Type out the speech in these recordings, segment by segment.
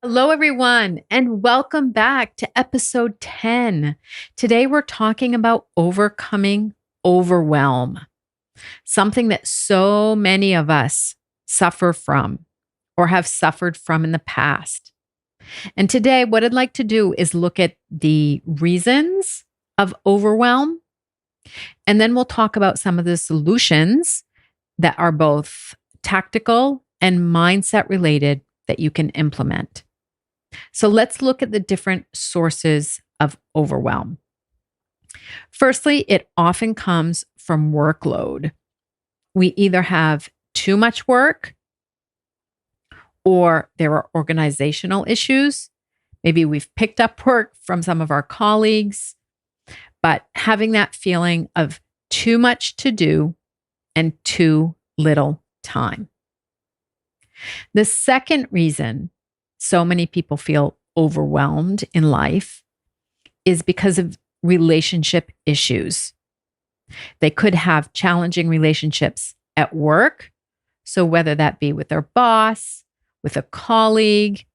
Hello, everyone, and welcome back to episode 10. Today, we're talking about overcoming overwhelm, something that so many of us suffer from or have suffered from in the past. And today, what I'd like to do is look at the reasons of overwhelm, and then we'll talk about some of the solutions that are both tactical and mindset related that you can implement. So let's look at the different sources of overwhelm. Firstly, it often comes from workload. We either have too much work or there are organizational issues. Maybe we've picked up work from some of our colleagues, but having that feeling of too much to do and too little time. The second reason so many people feel overwhelmed in life is because of relationship issues. They could have challenging relationships at work. So, whether that be with their boss, with a colleague,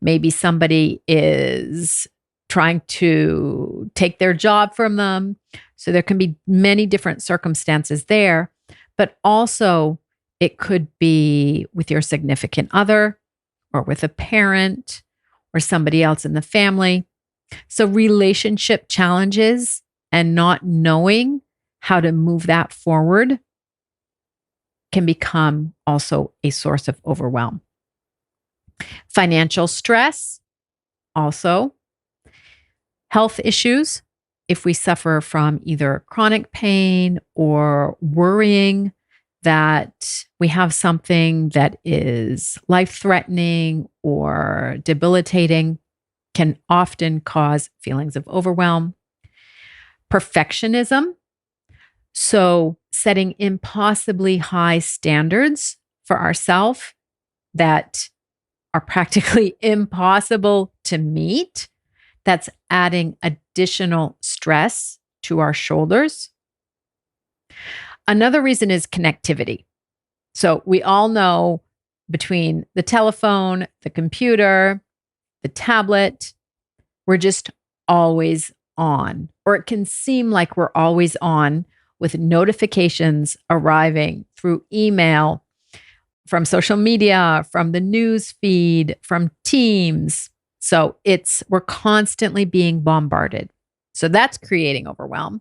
maybe somebody is trying to take their job from them. So, there can be many different circumstances there, but also it could be with your significant other, or with a parent or somebody else in the family. So, relationship challenges and not knowing how to move that forward can become also a source of overwhelm. Financial stress, also. Health issues, if we suffer from either chronic pain or worrying that we have something that is life-threatening or debilitating, can often cause feelings of overwhelm. Perfectionism, so setting impossibly high standards for ourselves that are practically impossible to meet. That's adding additional stress to our shoulders. Another reason is connectivity. So we all know between the telephone, the computer, the tablet, we're just always on, or it can seem like we're always on with notifications arriving through email, from social media, from the news feed, from Teams. So we're constantly being bombarded. So that's creating overwhelm.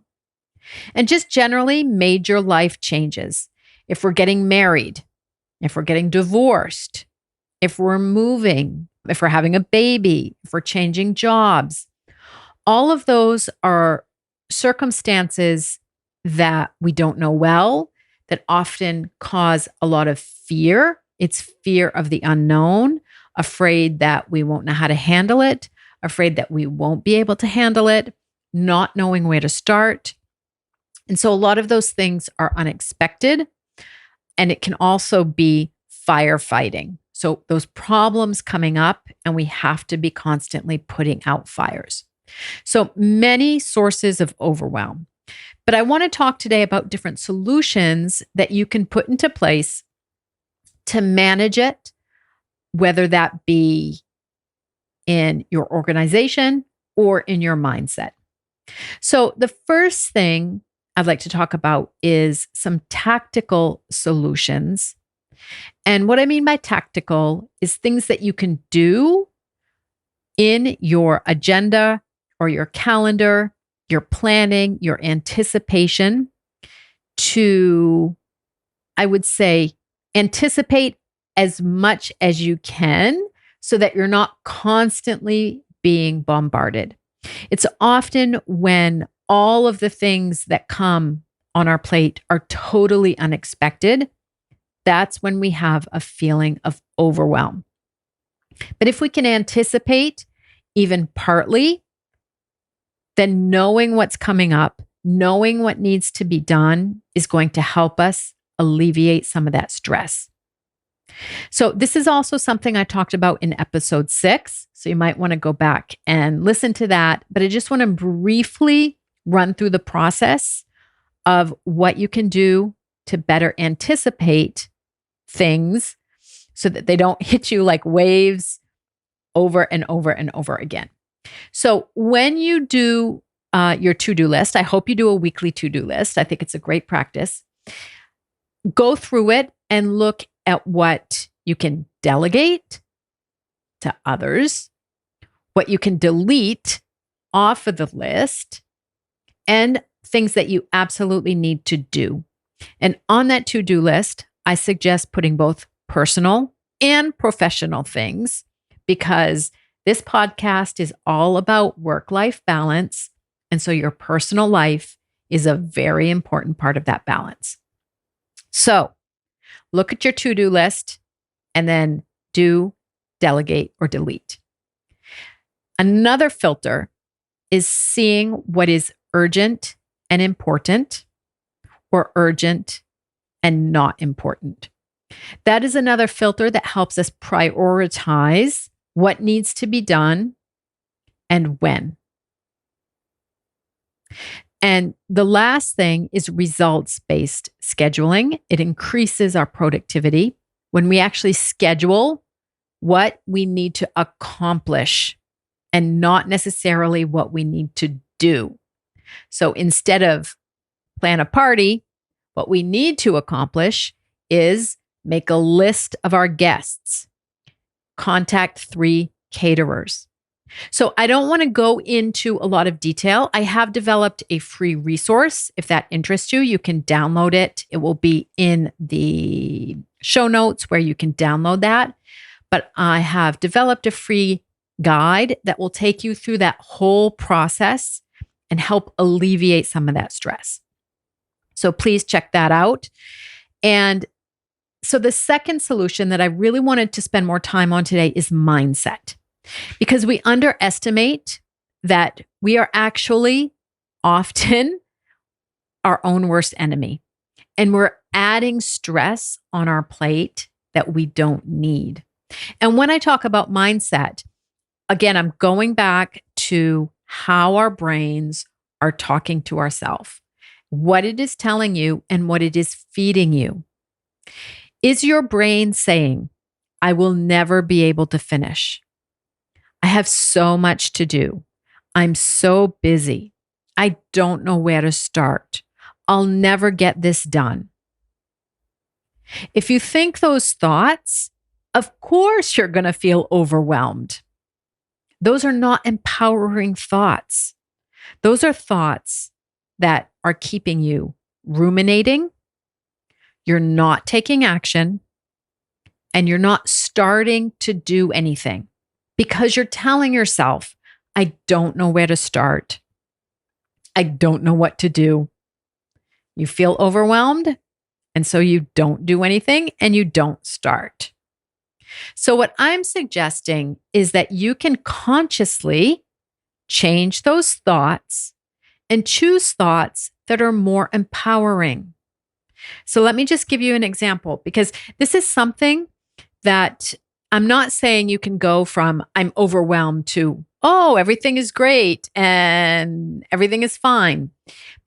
And just generally major life changes. If we're getting married, if we're getting divorced, if we're moving, if we're having a baby, if we're changing jobs, all of those are circumstances that we don't know well, that often cause a lot of fear. It's fear of the unknown, afraid that we won't know how to handle it, afraid that we won't be able to handle it, not knowing where to start. And so a lot of those things are unexpected, and it can also be firefighting. So those problems coming up, and we have to be constantly putting out fires. So many sources of overwhelm. But I want to talk today about different solutions that you can put into place to manage it, whether that be in your organization or in your mindset. So the first thing I'd like to talk about is some tactical solutions. And what I mean by tactical is things that you can do in your agenda or your calendar, your planning, your anticipation to, I would say, anticipate as much as you can so that you're not constantly being bombarded. It's often when all of the things that come on our plate are totally unexpected, that's when we have a feeling of overwhelm. But if we can anticipate even partly, then knowing what's coming up, knowing what needs to be done is going to help us alleviate some of that stress. So this is also something I talked about in episode 6. So you might want to go back and listen to that. But I just want to briefly run through the process of what you can do to better anticipate things so that they don't hit you like waves over and over and over again. So when you do your to-do list, I hope you do a weekly to-do list. I think it's a great practice. Go through it and look at what you can delegate to others, what you can delete off of the list, and things that you absolutely need to do. And on that to-do list, I suggest putting both personal and professional things, because this podcast is all about work-life balance. And so your personal life is a very important part of that balance. So look at your to-do list and then do, delegate, or delete. Another filter is seeing what is urgent and important, or urgent and not important. That is another filter that helps us prioritize what needs to be done and when. And the last thing is results-based scheduling. It increases our productivity when we actually schedule what we need to accomplish and not necessarily what we need to do. So instead of plan a party, what we need to accomplish is make a list of our guests, contact 3 caterers. So I don't want to go into a lot of detail. I have developed a free resource. If that interests you, you can download it. It will be in the show notes where you can download that. But I have developed a free guide that will take you through that whole process and help alleviate some of that stress. So please check that out. And so the second solution that I really wanted to spend more time on today is mindset, because we underestimate that we are actually often our own worst enemy, and we're adding stress on our plate that we don't need. And when I talk about mindset, again, I'm going back to how our brains are talking to ourselves, what it is telling you and what it is feeding you. Is your brain saying, I will never be able to finish? I have so much to do. I'm so busy. I don't know where to start. I'll never get this done. If you think those thoughts, of course you're going to feel overwhelmed. Those are not empowering thoughts. Those are thoughts that are keeping you ruminating. You're not taking action, and you're not starting to do anything because you're telling yourself, I don't know where to start. I don't know what to do. You feel overwhelmed, and so you don't do anything and you don't start. So what I'm suggesting is that you can consciously change those thoughts and choose thoughts that are more empowering. So let me just give you an example, because this is something that I'm not saying you can go from I'm overwhelmed to, oh, everything is great and everything is fine.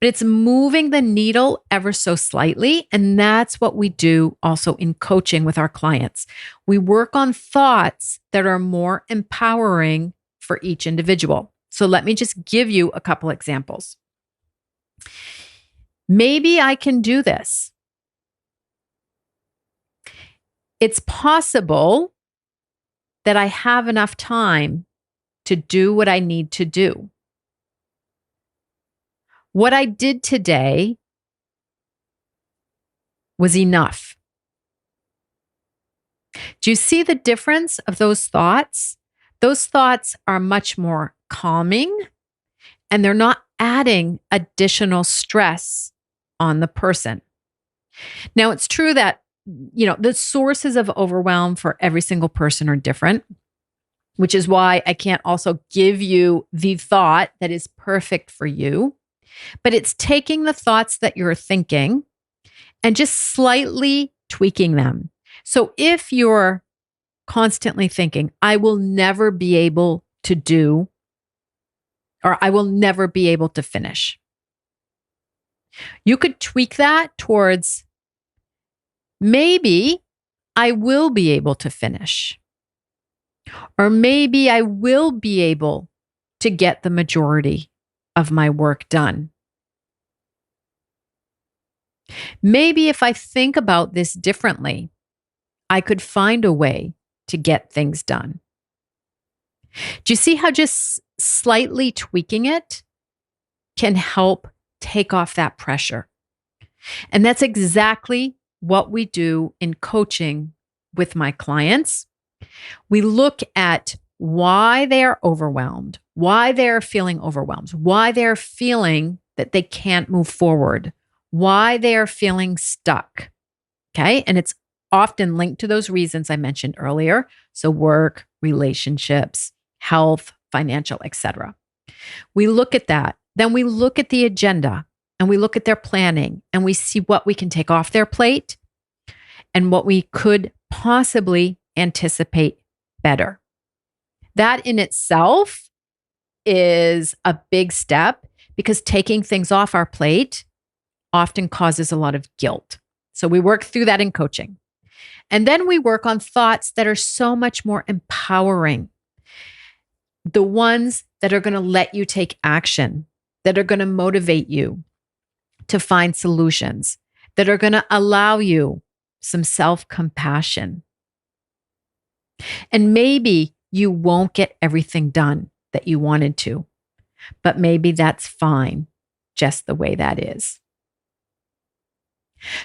But it's moving the needle ever so slightly. And that's what we do also in coaching with our clients. We work on thoughts that are more empowering for each individual. So let me just give you a couple examples. Maybe I can do this. It's possible that I have enough time to do what I need to do. What I did today was enough. Do you see the difference of those thoughts? Those thoughts are much more calming, and they're not adding additional stress on the person. Now, it's true that, the sources of overwhelm for every single person are different, which is why I can't also give you the thought that is perfect for you. But it's taking the thoughts that you're thinking and just slightly tweaking them. So if you're constantly thinking, I will never be able to do, or I will never be able to finish, you could tweak that towards, maybe I will be able to finish. Or maybe I will be able to get the majority of my work done. Maybe if I think about this differently, I could find a way to get things done. Do you see how just slightly tweaking it can help take off that pressure? And that's exactly what we do in coaching with my clients. We look at why they are overwhelmed, why they're feeling overwhelmed, why they're feeling that they can't move forward, why they are feeling stuck. Okay. And it's often linked to those reasons I mentioned earlier. So work, relationships, health, financial, etc. We look at that. Then we look at the agenda and we look at their planning and we see what we can take off their plate and what we could possibly anticipate better. That in itself is a big step because taking things off our plate often causes a lot of guilt. So we work through that in coaching. And then we work on thoughts that are so much more empowering. The ones that are going to let you take action, that are going to motivate you to find solutions, that are going to allow you some self-compassion. And maybe you won't get everything done that you wanted to, but maybe that's fine, just the way that is.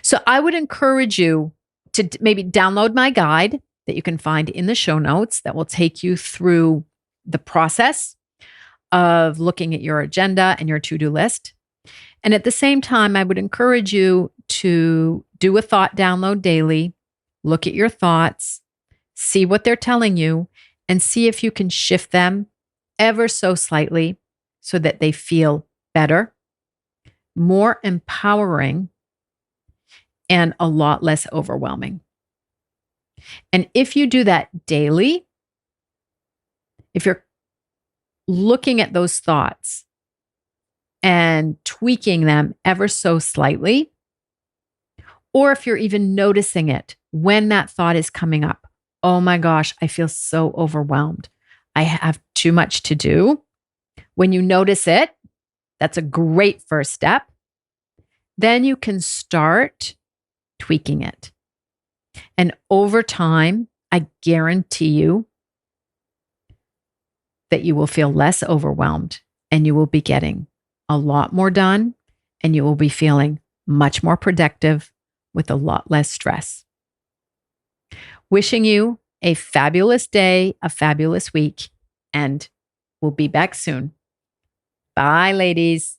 So I would encourage you to maybe download my guide that you can find in the show notes that will take you through the process of looking at your agenda and your to-do list. And at the same time, I would encourage you to do a thought download daily, look at your thoughts, see what they're telling you, and see if you can shift them ever so slightly so that they feel better, more empowering, and a lot less overwhelming. And if you do that daily, if you're looking at those thoughts and tweaking them ever so slightly, or if you're even noticing it when that thought is coming up, oh my gosh, I feel so overwhelmed. I have too much to do. When you notice it, that's a great first step. Then you can start tweaking it. And over time, I guarantee you that you will feel less overwhelmed and you will be getting a lot more done and you will be feeling much more productive with a lot less stress. Wishing you a fabulous day, a fabulous week, and we'll be back soon. Bye, ladies.